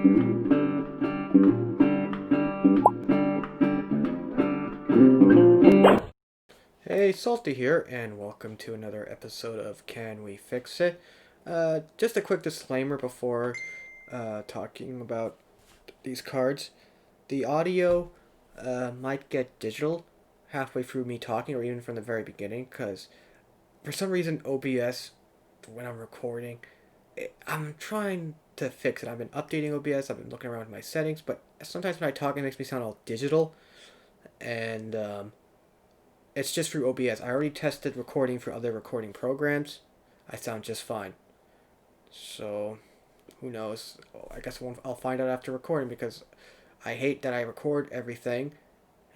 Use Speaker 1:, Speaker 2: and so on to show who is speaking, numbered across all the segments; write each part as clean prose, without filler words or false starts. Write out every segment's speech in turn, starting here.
Speaker 1: Hey, Salty here, and welcome to another episode of Can We Fix It? Just a quick disclaimer before talking about these cards. The audio might get digital halfway through me talking, or even from the very beginning, because for some reason OBS, when I'm recording, I'm trying to fix it. I've been updating OBS, I've been looking around my settings, but sometimes when I talk, it makes me sound all digital, and it's just through OBS. I already tested recording for other recording programs. I sound just fine. So, who knows? I guess I'll find out after recording because I hate that I record everything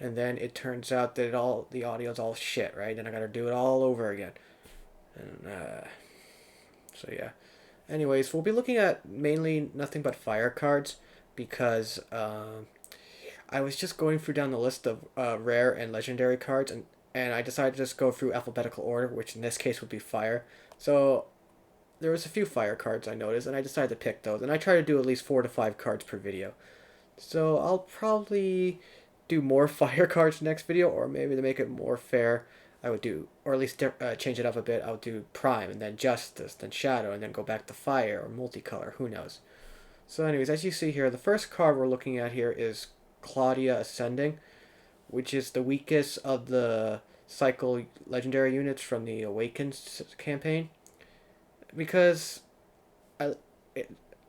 Speaker 1: and then it turns out that the audio's all shit, right? Then I gotta do it all over again. And, so yeah. Anyways, we'll be looking at mainly nothing but fire cards because I was just going through down the list of rare and legendary cards, and I decided to just go through alphabetical order, which in this case would be fire. So there was a few fire cards I noticed, and I decided to pick those. And I try to do at least 4 to 5 cards per video. So I'll probably do more fire cards next video, or maybe to make it more fair, I would do, or at least change it up a bit. I would do Prime, and then Justice, then Shadow, and then go back to Fire or Multicolor. Who knows? So, anyways, as you see here, the first card we're looking at here is Clodagh Ascending, which is the weakest of the cycle legendary units from the Awakens campaign. Because at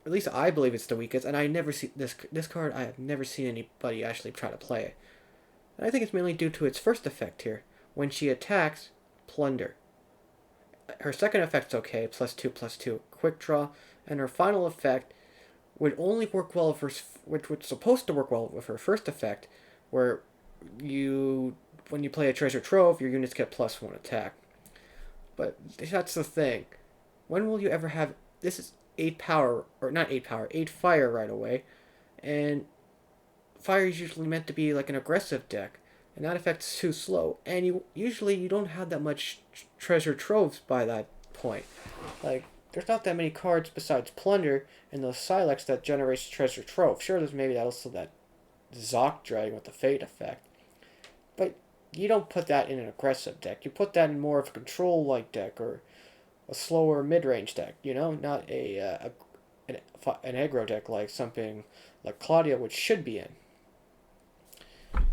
Speaker 1: least I believe it's the weakest, and I never see this card. I have never seen anybody actually try to play it. And I think it's mainly due to its first effect here. When she attacks, plunder. Her second effect's okay, +2/+2, quick draw, and her final effect would only work well for which was supposed to work well with her first effect, where when you play a treasure trove, your units get +1 attack. But that's the thing. When will you ever have this is 8 power, or not 8 power, 8 fire right away, and fire is usually meant to be like an aggressive deck, and that effect's too slow, and you don't have that much treasure troves by that point. Like, there's not that many cards besides Plunder and those Silex that generates treasure trove. Sure, there's maybe also that Zoc Dragon with the Fate effect, but you don't put that in an aggressive deck. You put that in more of a control-like deck, or a slower mid-range deck, not an aggro deck like something like Claudia, which should be in.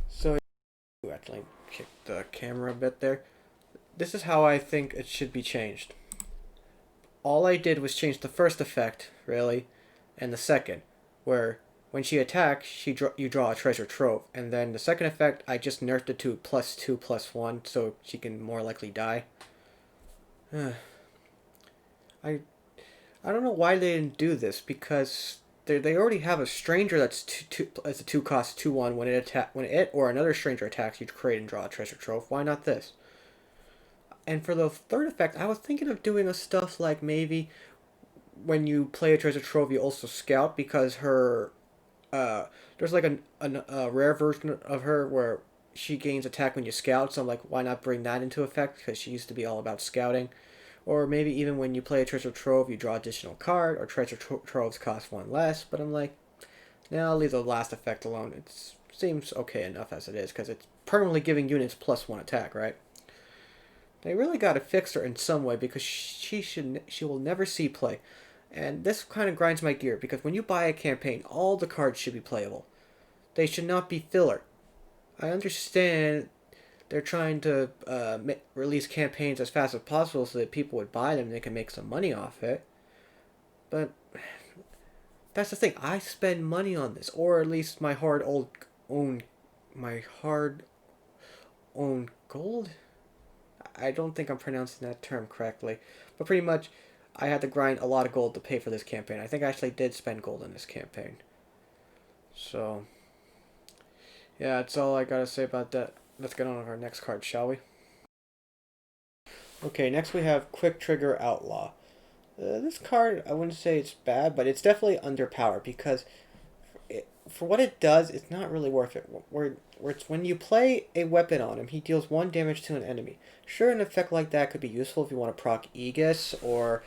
Speaker 1: So, actually kick the camera a bit there. This is how I think it should be changed. All I did was change the first effect, really, and the second, where when she attacks, you draw a treasure trove, and then the second effect, I just nerfed it to +2/+1, so she can more likely die. I I don't know why they didn't do this, because they already have a stranger that's as a 2-cost 2/1. When it or another stranger attacks, you create and draw a treasure trove. Why not this? And for the third effect, I was thinking of doing a stuff like maybe when you play a treasure trove, you also scout, because her there's like a rare version of her where she gains attack when you scout. So I'm like, why not bring that into effect? Because she used to be all about scouting. Or maybe even when you play a treasure trove, you draw additional card, or treasure troves cost 1 less. But I'm like, now I'll leave the last effect alone. It seems okay enough as it is, because it's permanently giving units +1 attack, right? They really got to fix her in some way, because she will never see play. And this kind of grinds my gear, because when you buy a campaign, all the cards should be playable. They should not be filler. I understand they're trying to release campaigns as fast as possible so that people would buy them and they can make some money off it. But that's the thing. I spend money on this, or at least my hard owned gold. I don't think I'm pronouncing that term correctly, but pretty much I had to grind a lot of gold to pay for this campaign. I think I actually did spend gold in this campaign. So, yeah, that's all I gotta say about that. Let's get on with our next card, shall we? Okay, next we have Quicktrigger Outlaw. This card, I wouldn't say it's bad, but it's definitely underpowered, because for what it does, it's not really worth it. Where it's when you play a weapon on him, he deals 1 damage to an enemy. Sure, an effect like that could be useful if you want to proc Aegis, or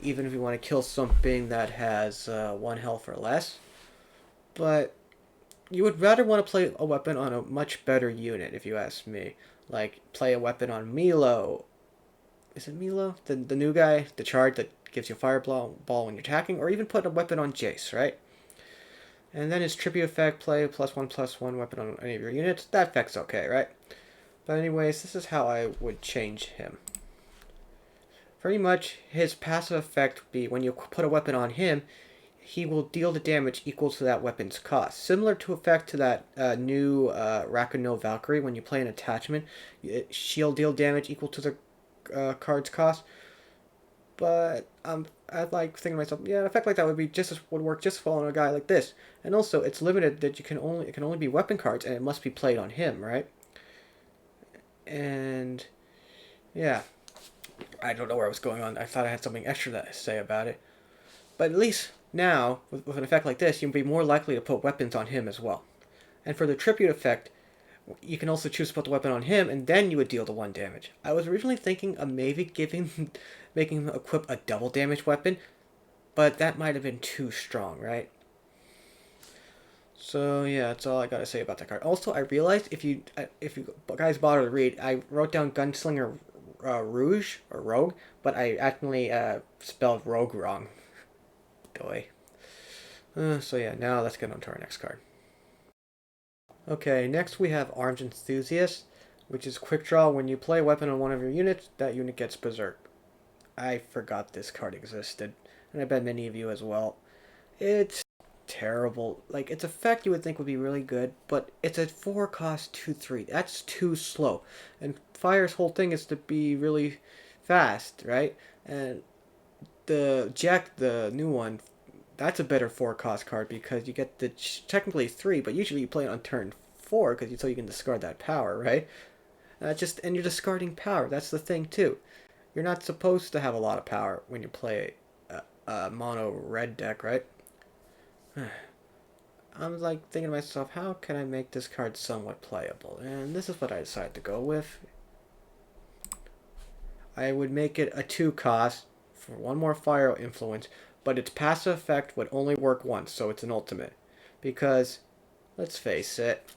Speaker 1: even if you want to kill something that has 1 health or less. but you would rather want to play a weapon on a much better unit, if you ask me. Like, play a weapon on Milo. Is it Milo? The new guy, the charge that gives you a fireball when you're attacking, or even put a weapon on Jace, right? And then his tribute effect, play +1/+1 weapon on any of your units. That effect's okay, right? But anyways, this is how I would change him. Pretty much, his passive effect would be when you put a weapon on him, he will deal the damage equal to that weapon's cost. Similar to effect to that new Rakano Valkyrie, when you play an attachment, she'll deal damage equal to the card's cost. But I like thinking to myself, yeah, an effect like that would work just as well on a guy like this. And also, it's limited that it can only be weapon cards, and it must be played on him, right? And yeah, I don't know where I was going on. I thought I had something extra to say about it. But at least now, with an effect like this, you'll be more likely to put weapons on him as well. And for the tribute effect, you can also choose to put the weapon on him, and then you would deal the 1 damage. I was originally thinking of maybe making him equip a double damage weapon, but that might have been too strong, right? So yeah, that's all I gotta say about that card. Also, I realized if you guys bother to read, I wrote down Gunslinger Rouge or Rogue, but I actually spelled Rogue wrong. Doy. So yeah, now let's get on to our next card. Okay, next we have Armed Enthusiast, which is quick draw. When you play a weapon on one of your units, that unit gets berserk. I forgot this card existed, and I bet many of you as well. It's terrible. Like, its effect you would think would be really good, but it's a 4 cost 2/3. That's too slow. And Fire's whole thing is to be really fast, right? And the Jack, the new one, that's a better 4 cost card because you get the technically 3, but usually you play it on turn 4 because so you can discard that power, right? And you're discarding power. That's the thing too. You're not supposed to have a lot of power when you play a mono red deck, right? I'm like thinking to myself, how can I make this card somewhat playable? And this is what I decided to go with. I would make it a 2 cost for 1 more fire influence, but its passive effect would only work once, so it's an ultimate. Because, let's face it,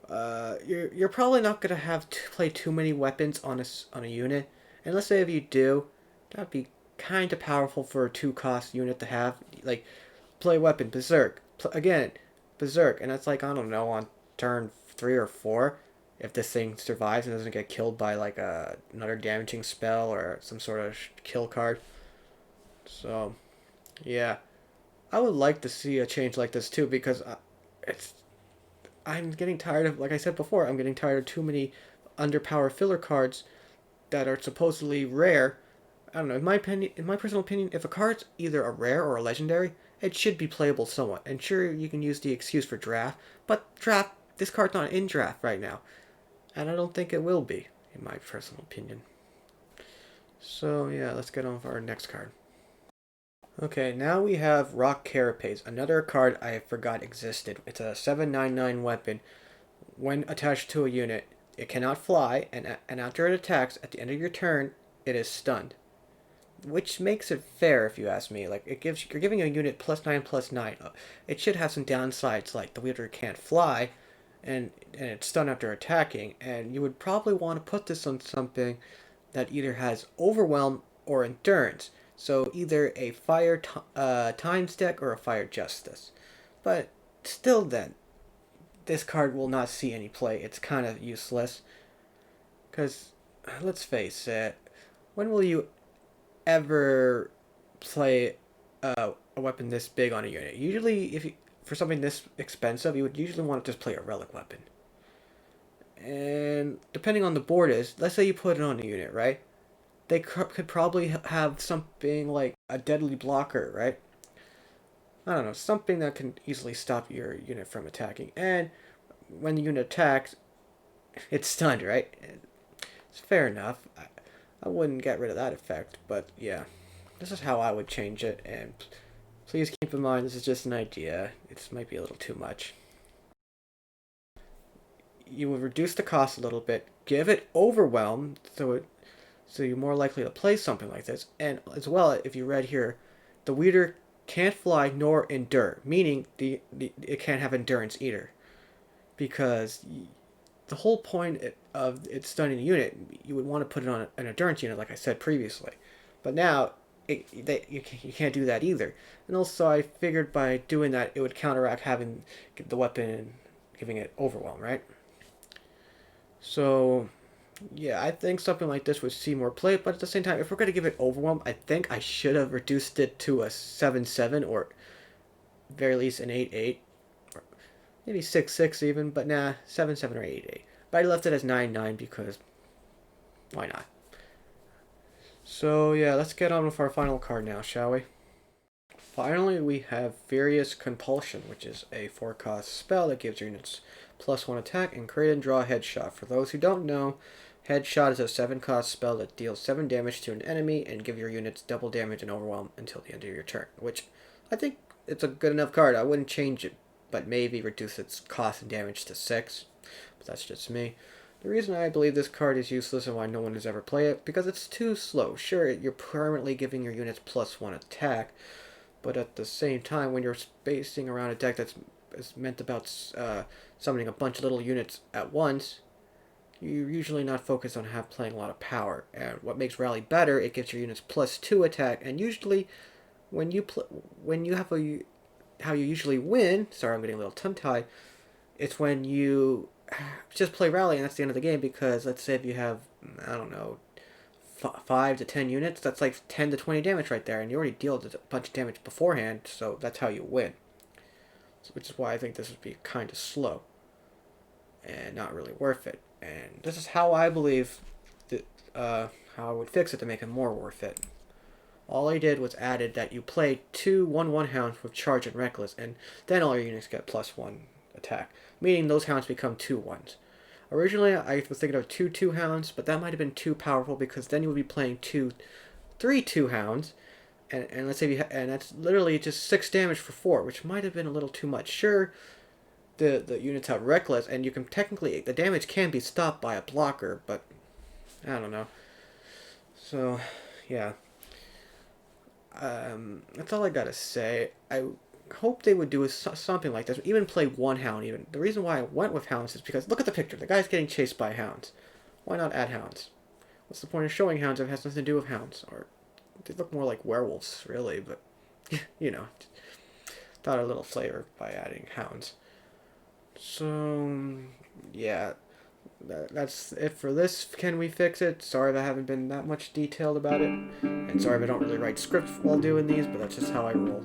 Speaker 1: you're probably not gonna have to play too many weapons on a unit, and let's say if you do, that'd be kind of powerful for a 2 cost unit to have. Like, play weapon Berserk again, Berserk, and that's like, I don't know, on turn 3 or 4, if this thing survives and doesn't get killed by like another damaging spell or some sort of kill card. So yeah, I would like to see a change like this too, because it's I'm getting tired of, like I said before, I'm getting tired of too many underpowered filler cards that are supposedly rare. I don't know. In my personal opinion, if a card's either a rare or a legendary, it should be playable somewhat. And sure, you can use the excuse for draft, but this card's not in draft right now, and I don't think it will be, in my personal opinion. So yeah, let's get on for our next card. Okay, now we have Rock Carapace, another card I forgot existed. It's a 7/9/9 weapon. When attached to a unit, it cannot fly, and after it attacks, at the end of your turn, it is stunned. Which makes it fair, if you ask me. Like, you're giving a unit +9/+9. It should have some downsides, like the wielder can't fly, and it's stunned after attacking. And you would probably want to put this on something that either has overwhelm or endurance. So either a fire times deck or a fire justice. But still, then this card will not see any play. It's kind of useless. Because let's face it, when will you ever play a weapon this big on a unit? Usually, for something this expensive, you would usually want to just play a relic weapon. And depending on the board let's say you put it on a unit, right? They could probably have something like a deadly blocker, right? I don't know, something that can easily stop your unit from attacking. And when the unit attacks, it's stunned, right? It's fair enough. I wouldn't get rid of that effect, but yeah, this is how I would change it. And please keep in mind, this is just an idea. It might be a little too much. You would reduce the cost a little bit, give it overwhelm, so you're more likely to play something like this. And as well, if you read here, the can't fly nor endure, meaning it can't have endurance either. Because the whole point of it stunning a unit, you would want to put it on an endurance unit, like I said previously. But now, you can't do that either. And also, I figured by doing that, it would counteract having the weapon and giving it overwhelm, right? So, yeah, I think something like this would see more play, but at the same time, if we're going to give it overwhelm, I think I should have reduced it to a 7/7 or very least an 8/8. Maybe 6/6 even, but nah, 7/7 or 8/8. But I left it as 9/9 because why not? So yeah, let's get on with our final card now, shall we? Finally, we have Furious Compulsion, which is a 4-cost spell that gives units +1 attack and create and draw a headshot. For those who don't know, headshot is a 7-cost spell that deals 7 damage to an enemy and give your units double damage and overwhelm until the end of your turn, which I think it's a good enough card. I wouldn't change it, but maybe reduce its cost and damage to 6. But that's just me. The reason I believe this card is useless and why no one has ever played it, because it's too slow. Sure, you're permanently giving your units +1 attack, but at the same time, when you're spacing around a deck that's meant about summoning a bunch of little units at once, you're usually not focused on playing a lot of power. And what makes Rally better, it gives your units +2 attack, and usually when you have how you usually win, sorry I'm getting a little tongue-tied, it's when you just play Rally and that's the end of the game, because let's say if you have, I don't know, 5 to 10 units, that's like 10 to 20 damage right there, and you already dealt a bunch of damage beforehand, so that's how you win. So, which is why I think this would be kind of slow and not really worth it. And this is how I believe that how I would fix it to make it more worth it. All I did was added that you play 2 1/1 hounds with charge and reckless, and then all your units get +1 attack, meaning those hounds become 2/1s. Originally, I was thinking of 2 hounds, but that might have been too powerful, because then you would be playing 3 2 hounds, and let's say and that's literally just 6 damage for 4, which might have been a little too much. Sure, the units have reckless, and you can technically, the damage can be stopped by a blocker, but I don't know. So yeah, that's all I gotta say. I hope they would do something like this. Even play 1 hound. Even the reason why I went with hounds is because look at the picture. The guy's getting chased by hounds. Why not add hounds? What's the point of showing hounds if it has nothing to do with hounds? Or they look more like werewolves, really. But you know, thought a little flavor by adding hounds. So yeah, that's it for this. Can we fix it? Sorry if I haven't been that much detailed about it, and sorry if I don't really write scripts while doing these, but that's just how I roll.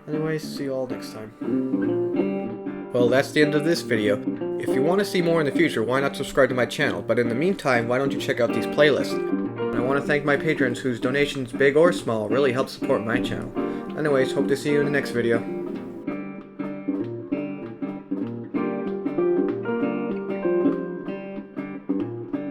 Speaker 1: Anyways, see you all next time. Well, that's the end of this video. If you want to see more in the future, why not subscribe to my channel? But in the meantime, why don't you check out these playlists? And I want to thank my patrons whose donations, big or small, really help support my channel. Anyways, hope to see you in the next video.